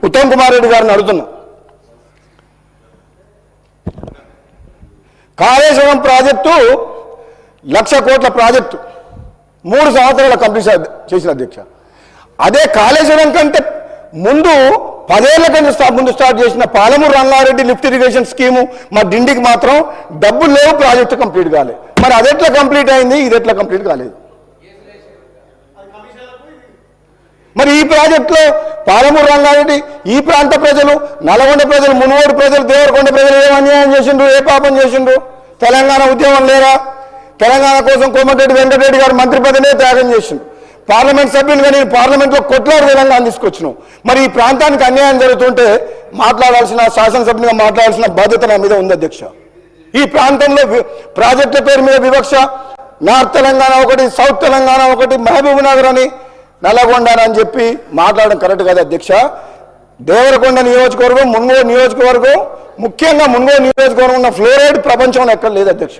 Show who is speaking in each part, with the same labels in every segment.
Speaker 1: ఉత్తమ్ కుమార్ రెడ్డి గారిని అడుగుతున్నా, కాళేశ్వరం ప్రాజెక్టు 1,00,000 కోట్ల ప్రాజెక్టు 3 సంవత్సరాల కంప్లీట్ చేసిన అధ్యక్ష. అదే కాళేశ్వరం కంటే ముందు 10 ఏళ్ల కంటే ముందు స్టార్ట్ చేసిన Palamuru Rangareddy lift irrigation scheme మా డిండికి మాత్రం డబ్బులు లేవు, ప్రాజెక్టు కంప్లీట్ కాలేదు. మరి అది ఎట్లా కంప్లీట్ అయింది, ఇది ఎట్లా కంప్లీట్ కాలేదు? మరి ఈ ప్రాజెక్టులో పాలమూరు రంగారెడ్డి, ఈ ప్రాంత ప్రజలు, నల్గొండ ప్రజలు, మునుగోడు ప్రజలు, దేవరకొండ ప్రజలు ఏం అన్యాయం చేసిండ్రు, ఏ పాపం చేసిండ్రు? తెలంగాణ ఉద్యమం లేరా? తెలంగాణ కోసం కోమటిరెడ్డి వెంకటరెడ్డి గారు మంత్రి పదవినే త్యాగం చేసిండు. పార్లమెంట్ సభ్యులుగా నేను పార్లమెంట్లో కొట్లాడు తెలంగాణ తీసుకొచ్చినాం. మరి ఈ ప్రాంతానికి అన్యాయం జరుగుతుంటే మాట్లాడాల్సిన, శాసనసభ్యునిగా మాట్లాడాల్సిన బాధ్యత నా మీద ఉంది అధ్యక్ష. ఈ ప్రాంతంలో ప్రాజెక్టుల పేరు మీద వివక్ష, నార్త్ తెలంగాణ ఒకటి, సౌత్ తెలంగాణ ఒకటి, మహబూబ్ నగర్ అని, నల్లగొండ అని చెప్పి మాట్లాడడం కరెక్ట్ కాదు అధ్యక్ష. దేవరకొండ నియోజకవర్గం, మున్గోడు నియోజకవర్గం, ముఖ్యంగా మున్గోడు నియోజకవర్గం ఉన్న ఫ్లోరైడ్ ప్రపంచంలో ఎక్కడ లేదు అధ్యక్ష.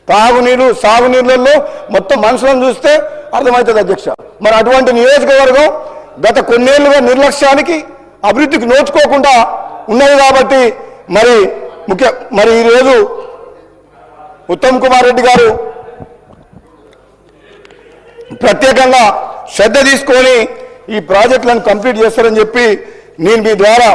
Speaker 1: తాగునీరు, సాగునీళ్ళల్లో మొత్తం మనుషులను చూస్తే అర్థమవుతుంది అధ్యక్ష. మరి అటువంటి నియోజకవర్గం గత కొన్నేళ్లుగా నిర్లక్ష్యానికి, అభివృద్ధికి నోచుకోకుండా ఉన్నది కాబట్టి మరి ఈరోజు ఉత్తమ్ కుమార్ రెడ్డి గారు ప్రత్యేకంగా శ్రద్ధ తీసుకొని ఈ ప్రాజెక్టులను కంప్లీట్ చేస్తారని చెప్పి నేను మీ ద్వారా